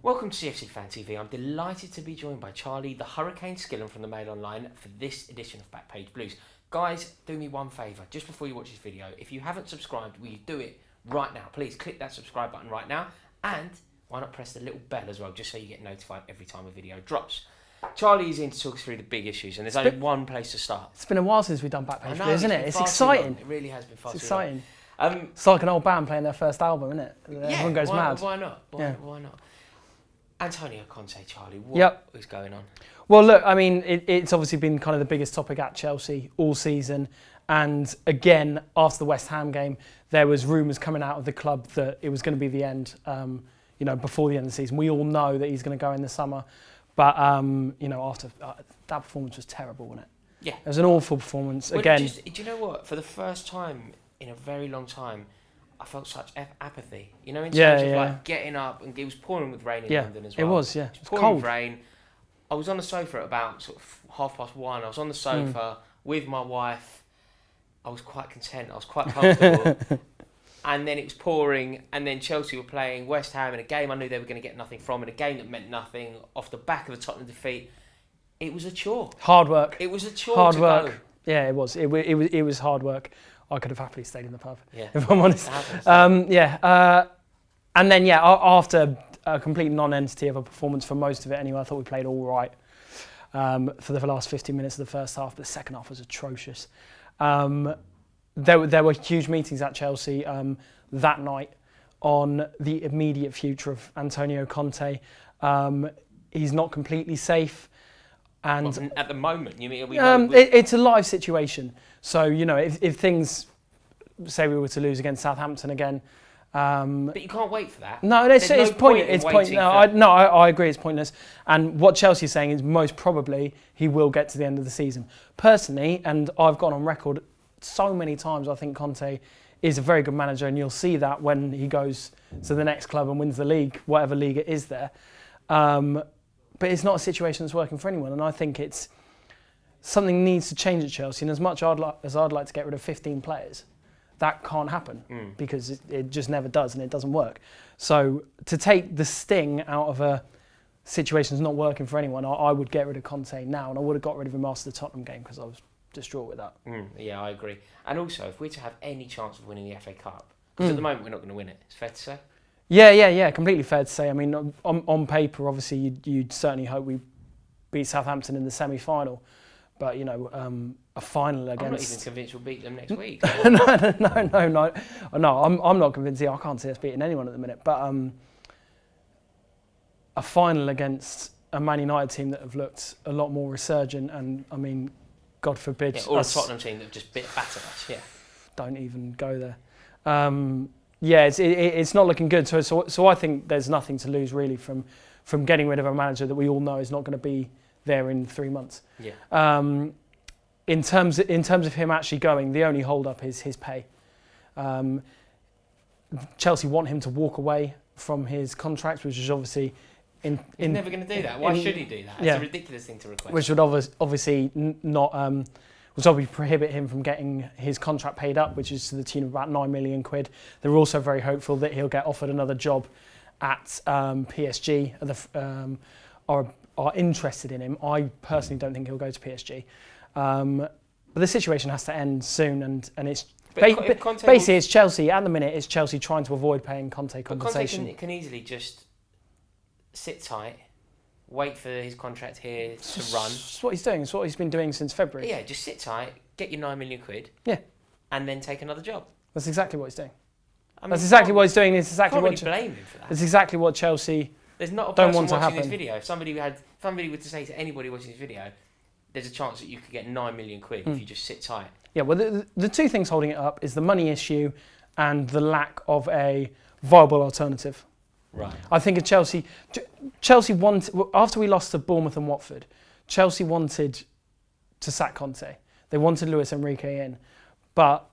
Welcome to CFC Fan TV. I'm delighted to be joined by Charlie, the Hurricane Skillen from the Mail Online for this edition of Backpage Blues. Guys, do me one favour, just before you watch this video, if you haven't subscribed, will you do it right now? Please click that subscribe button right now, and why not press the little bell as well, just so you get notified every time a video drops. Charlie is in to talk us through the big issues, and there's only one place to start. It's been a while since we've done Backpage Blues, isn't it? It's exciting. It really has been fast. It's exciting. It's like an old band playing their first album, isn't it? Everyone goes mad. Why not? Why not? Antonio Conte, Charlie, what is going on? Well, look, I mean, it's obviously been kind of the biggest topic at Chelsea all season. And again, after the West Ham game, there was rumours coming out of the club that it was going to be the end, before the end of the season. We all know that he's going to go in the summer. But, after that performance was terrible, wasn't it? Yeah. It was an awful performance. Well, again. Do you know what? For the first time in a very long time, I felt such apathy, in terms of like getting up, and it was pouring with rain in London as well. It was, It was pouring with rain. I was on the sofa at about sort of 1:30. I was on the sofa with my wife. I was quite content. I was quite comfortable. And then it was pouring, and then Chelsea were playing West Ham in a game I knew they were going to get nothing from, in a game that meant nothing, off the back of the Tottenham defeat. It was a chore. Hard work. It was a chore. Hard to work. Go. Yeah, it was. It was hard work. I could have happily stayed in the pub, if I'm honest. And then, after a complete non-entity of a performance for most of it anyway, I thought we played all right for the last 15 minutes of the first half, but the second half was atrocious. There were huge meetings at Chelsea that night on the immediate future of Antonio Conte. He's not completely safe. And at the moment, you mean? It's a live situation. So, if things, say we were to lose against Southampton again. But you can't wait for that. No, it's pointless. I agree, it's pointless. And what Chelsea is saying is most probably he will get to the end of the season. Personally, and I've gone on record so many times, I think Conte is a very good manager, and you'll see that when he goes to the next club and wins the league, whatever league it is there. But it's not a situation that's working for anyone, and I think it's something needs to change at Chelsea. And as much as I'd like to get rid of 15 players, that can't happen because it just never does, and it doesn't work. So to take the sting out of a situation that's not working for anyone, I would get rid of Conte now, and I would have got rid of him after the Tottenham game because I was distraught with that. Yeah, I agree. And also, if we're to have any chance of winning the FA Cup, because at the moment we're not going to win it, it's fair to say. Yeah, completely fair to say. I mean, on paper, obviously, you'd certainly hope we beat Southampton in the semi-final, but a final against. I'm not even convinced we'll beat them next week. No. I'm not convinced. I can't see us beating anyone at the minute. But a final against a Man United team that have looked a lot more resurgent, and I mean, God forbid, or a Tottenham team that have just battered us. Yeah. Don't even go there. It's not looking good. So I think there's nothing to lose really from getting rid of a manager that we all know is not going to be there in 3 months. Yeah. In terms of him actually going, the only hold up is his pay. Chelsea want him to walk away from his contract, which is obviously he's never going to do that. Why should he do that? It's a ridiculous thing to request. Which would obviously not. Would probably prohibit him from getting his contract paid up, which is to the tune of about £9 million. They're also very hopeful that he'll get offered another job at PSG. Are interested in him. I personally don't think he'll go to PSG. But the situation has to end soon, and it's basically it's Chelsea at the minute. It's Chelsea trying to avoid paying Conte compensation. Conte can easily just sit tight. Wait for his contract here to run. That's what he's doing. It's what he's been doing since February. Yeah, just sit tight, get your £9 million. Yeah. And then take another job. That's exactly what he's doing. That's exactly what he's doing. It's exactly what blame him for that. It's exactly what Chelsea There's not a don't person want to watching happen. This video. If somebody were to say to anybody watching this video, there's a chance that you could get £9 million if you just sit tight. Yeah, well, the two things holding it up is the money issue and the lack of a viable alternative. Right. I think Chelsea wanted, after we lost to Bournemouth and Watford, Chelsea wanted to sack Conte. They wanted Luis Enrique in, but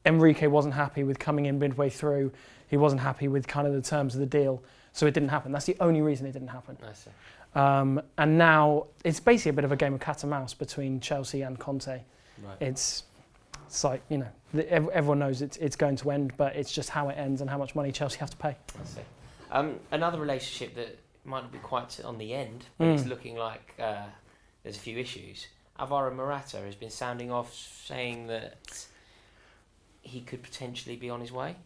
Enrique wasn't happy with coming in midway through. He wasn't happy with kind of the terms of the deal, so it didn't happen. That's the only reason it didn't happen. I see. And now it's basically a bit of a game of cat and mouse between Chelsea and Conte. Right. It's like, everyone knows it's going to end, but it's just how it ends and how much money Chelsea have to pay. I see. Another relationship that might not be quite on the end, but it's looking like there's a few issues. Alvaro Morata has been sounding off, saying that he could potentially be on his way.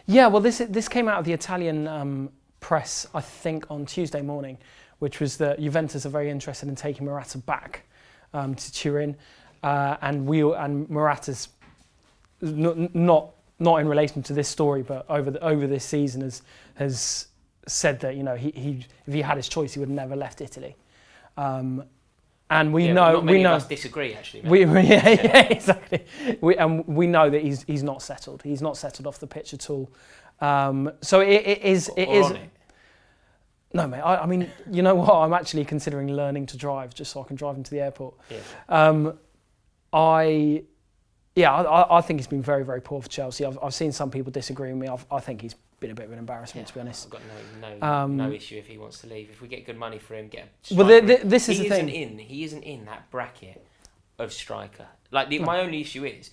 Yeah, well, this came out of the Italian press, I think, on Tuesday morning, which was that Juventus are very interested in taking Morata back to Turin, and Morata's not in relation to this story, but over this season has said that he if he had his choice, he would have never left Italy. And we know many of us disagree, actually. Exactly. We know that he's not settled. He's not settled off the pitch at all. So it is. On it. No, mate. I mean, you know what? I'm actually considering learning to drive just so I can drive him to the airport. Yeah. I think he's been very, very poor for Chelsea. I've seen some people disagree with me. I think he's been a bit of an embarrassment, to be honest. I've got no issue if he wants to leave. If we get good money for him, get a striker. Well, this is the thing. He isn't in that bracket of striker. My only issue is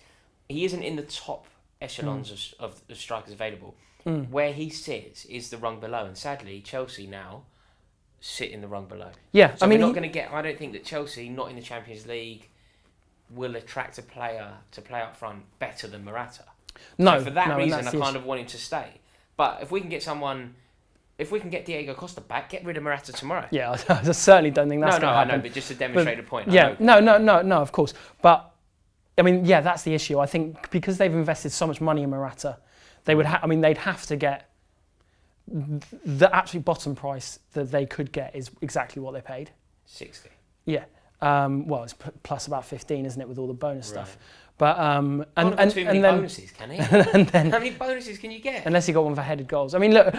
he isn't in the top echelons of the strikers available. Where he sits is the rung below, and sadly, Chelsea now sit in the rung below. Yeah, so we're not going to get. I don't think that Chelsea, not in the Champions League, will attract a player to play up front better than Morata. No, so for that reason, I kind of want him to stay. But if we can get Diego Costa back, get rid of Morata tomorrow. Yeah, I certainly don't think that's going to happen. I know, but just to demonstrate a point. Yeah, no, of course. But I mean, yeah, that's the issue. I think because they've invested so much money in Morata, they'd have to get the absolute bottom price that they could get is exactly what they paid. 60. Yeah. Well, it's plus about 15, isn't it, with all the bonus stuff? But too many bonuses, can he? And then, how many bonuses can you get? Unless he got one for headed goals. I mean, look,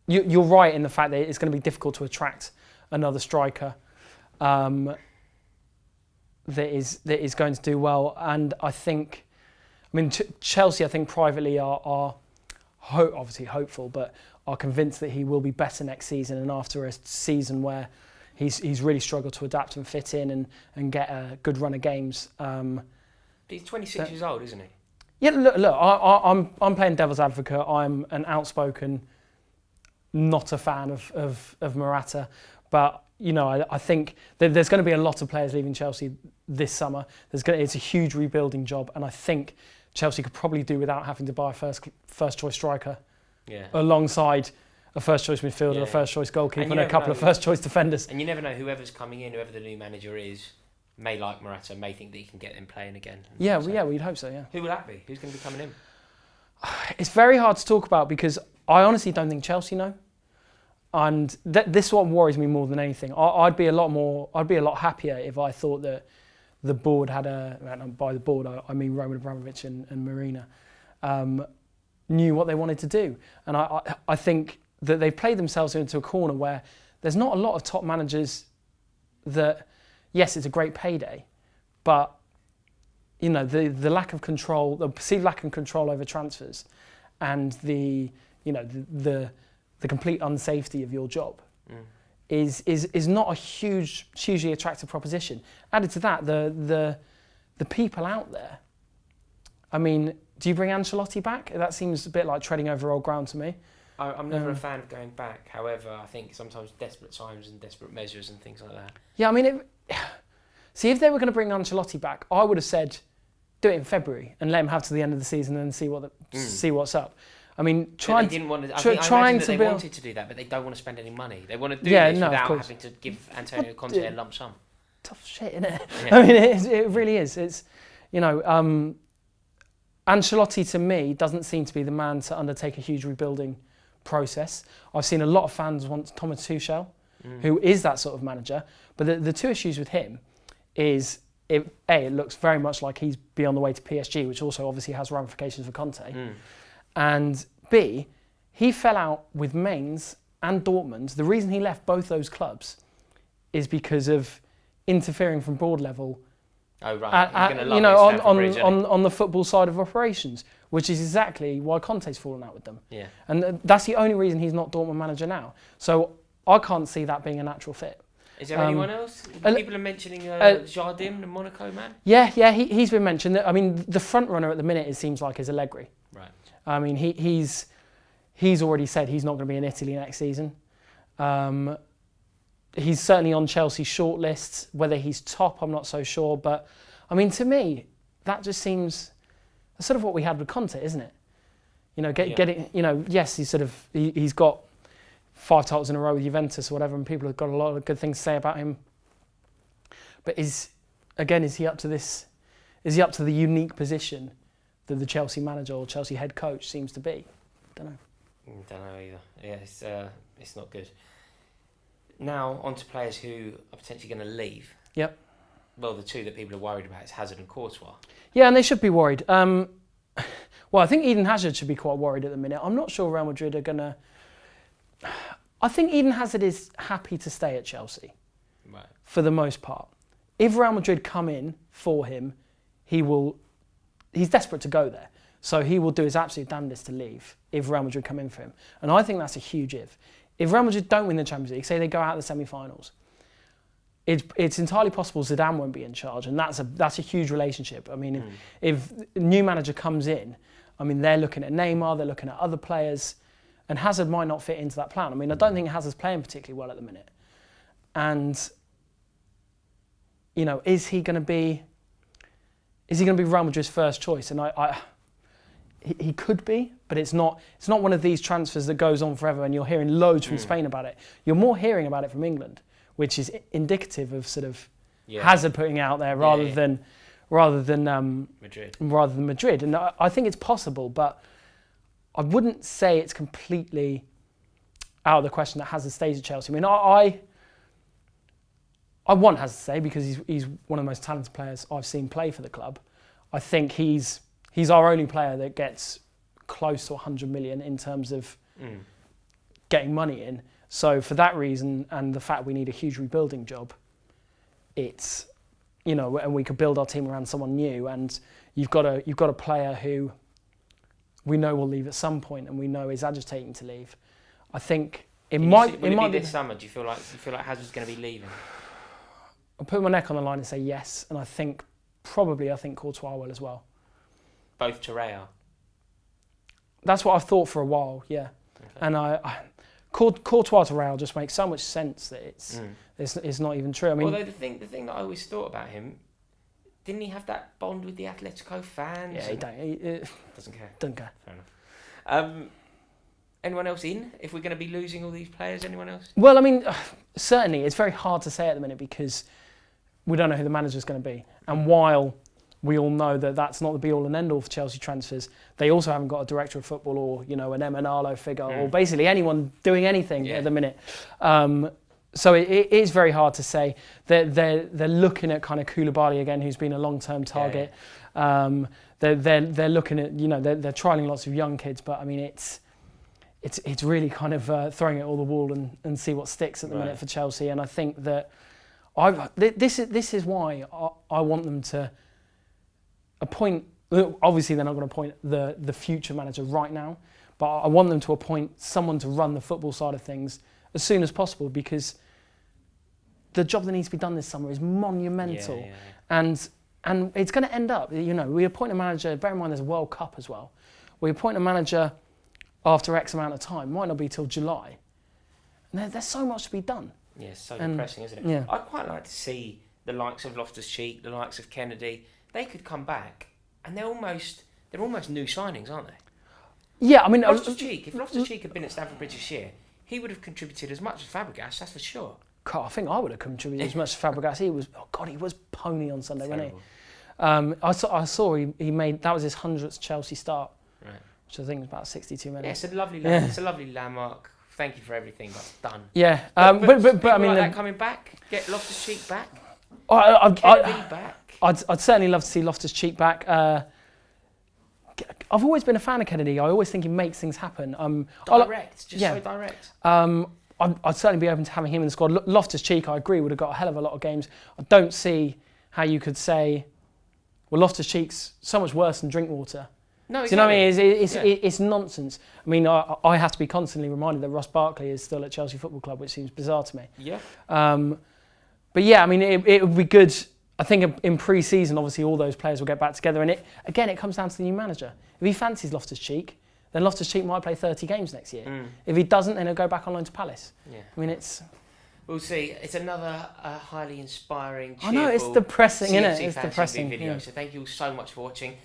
you're right in the fact that it's going to be difficult to attract another striker that is going to do well. And I think, Chelsea, I think privately are obviously hopeful, but are convinced that he will be better next season. And after a season where he's really struggled to adapt and fit in and get a good run of games. He's 26 years old, isn't he? Yeah, look, I'm playing devil's advocate. I'm an outspoken, not a fan of Morata, but I think that there's going to be a lot of players leaving Chelsea this summer. It's a huge rebuilding job, and I think Chelsea could probably do without having to buy a first choice striker alongside a first choice midfielder, a first choice goalkeeper, and a couple of first choice defenders. And you never know, whoever's coming in, whoever the new manager is, may like Morata, may think that he can get him playing again. We'd hope so, yeah. Who will that be? Who's going to be coming in? It's very hard to talk about because I honestly don't think Chelsea know. And this is what worries me more than anything. I'd be a lot happier if I thought that the board had by the board I mean Roman Abramovich and Marina, knew what they wanted to do. And I think that they've played themselves into a corner where there's not a lot of top managers that, yes, it's a great payday, but the lack of control, the perceived lack of control over transfers, and the complete unsafety of your job is not a hugely attractive proposition. Added to that, the people out there. I mean, do you bring Ancelotti back? That seems a bit like treading over old ground to me. I'm never a fan of going back. However, I think sometimes desperate times and desperate measures and things like that. Yeah, I mean, if they were going to bring Ancelotti back, I would have said, do it in February and let him have to the end of the season and see what's up. I mean, they wanted to do that, but they don't want to spend any money. They want to do this without having to give Antonio Conte a lump sum. Tough shit, isn't it? Yeah. I mean, it really is. It's, Ancelotti to me doesn't seem to be the man to undertake a huge rebuilding process. I've seen a lot of fans want Thomas Tuchel, who is that sort of manager. But the two issues with him is, it looks very much like he's be on the way to PSG, which also obviously has ramifications for Conte. And B, he fell out with Mainz and Dortmund. The reason he left both those clubs is because of interfering from board level. Oh right, on the football side of operations, which is exactly why Conte's fallen out with them. Yeah, and that's the only reason he's not Dortmund manager now. So I can't see that being a natural fit. Is there anyone else? People are mentioning Jardim, the Monaco man. Yeah, he's been mentioned. I mean, the front runner at the minute, it seems like, is Allegri. Right. I mean, he's he's already said he's not going to be in Italy next season. He's certainly on Chelsea's shortlist. Whether he's top, I'm not so sure. But, I mean, to me, that just seems sort of what we had with Conte, isn't it? You know, getting, you know, yes, he's got 5 titles in a row with Juventus or whatever, and people have got a lot of good things to say about him. But is he up to this? Is he up to the unique position that the Chelsea manager or Chelsea head coach seems to be? Don't know. Don't know either. Yeah, it's not good. Now, on to players who are potentially going to leave. Yep. Well, the two that people are worried about is Hazard and Courtois. Yeah, and they should be worried. Well, I think Eden Hazard should be quite worried at the minute. I'm not sure Real Madrid are going to... I think Eden Hazard is happy to stay at Chelsea, right, for the most part. If Real Madrid come in for him, he's desperate to go there. So he will do his absolute damnedest to leave if Real Madrid come in for him. And I think that's a huge if. If Real Madrid don't win the Champions League, say they go out of the semi-finals, it's entirely possible Zidane won't be in charge, and that's a huge relationship. I mean, if a new manager comes in, I mean, they're looking at Neymar, they're looking at other players, and Hazard might not fit into that plan. I mean, I don't think Hazard's playing particularly well at the minute. And, you know, is he going to be Real Madrid's first choice? And he could be, but it's not one of these transfers that goes on forever and you're hearing loads from Spain about it. You're more hearing about it from England, which is indicative of sort of Hazard putting out there rather than Madrid. And I think it's possible, but I wouldn't say it's completely out of the question that Hazard stays at Chelsea. I mean, I want Hazard to stay because he's one of the most talented players I've seen play for the club. I think he's our only player that gets close to 100 million in terms of getting money in. So for that reason, and the fact we need a huge rebuilding job, it's, you know, and we could build our team around someone new, and you've got a player who we know will leave at some point, and we know is agitating to leave. I think it might be this summer. Do you feel like Hazard's going to be leaving? I'll put my neck on the line and say yes, and I think Courtois will as well. Both to Real. That's what I've thought for a while, yeah. Okay. And Courtois to Real just makes so much sense that it's not even true. I mean, although the thing that I always thought about him, didn't he have that bond with the Atletico fans? Yeah, he doesn't care. Doesn't care. Fair enough. Anyone else in? If we're going to be losing all these players, anyone else? Well, I mean, certainly it's very hard to say at the minute because we don't know who the manager's going to be. And while we all know that that's not the be-all and end-all for Chelsea transfers, they also haven't got a director of football or, you know, an Emanalo figure or basically anyone doing anything at the minute. So it is very hard to say. They're looking at kind of Koulibaly again, who's been a long-term target. They're looking at, you know, they're trialling lots of young kids, but I mean it's really kind of throwing it all the wall and see what sticks at the minute for Chelsea. And I think that this is why I want them to appoint. Obviously, they're not going to appoint the future manager right now, but I want them to appoint someone to run the football side of things as soon as possible, because the job that needs to be done this summer is monumental. And it's going to end up, you know, we appoint a manager, bear in mind there's a World Cup as well. We appoint a manager after X amount of time, might not be till July. And there's so much to be done. Yeah, it's so depressing, isn't it? Yeah. I'd quite like to see the likes of Loftus-Cheek, the likes of Kennedy. They could come back, and they're almost new signings, aren't they? Yeah, I mean, if Loftus-Cheek had been at Stamford Bridge this year, he would have contributed as much as Fabregas, that's for sure. God, I think I would have contributed as much as Fabregas. He was pony on Sunday, wasn't he? I saw he made, that was his 100th Chelsea start, right, which I think was about 62 minutes. Yeah, it's a lovely landmark. Thank you for everything. That's done. Yeah, but I mean, like that coming back, get Loftus-Cheek back. Kennedy back. I'd certainly love to see Loftus-Cheek back. I've always been a fan of Kennedy. I always think he makes things happen. So direct. I'd certainly be open to having him in the squad. Loftus-Cheek, I agree, would have got a hell of a lot of games. I don't see how you could say, well, Loftus-Cheek's so much worse than Drinkwater. No, exactly. Do you know what I mean? It's nonsense. I mean, I have to be constantly reminded that Ross Barkley is still at Chelsea Football Club, which seems bizarre to me. Yeah. But yeah, I mean, it would be good. I think in pre-season, obviously, all those players will get back together. And it comes down to the new manager. If he fancies Loftus-Cheek, then Loftus-Cheek might play 30 games next year. If he doesn't, then he'll go back on loan to Palace. Yeah. I mean, it's... We'll see. It's another highly inspiring, cheerful... I know, it's depressing, isn't it? It's CFC depressing. video. Yeah. So thank you all so much for watching.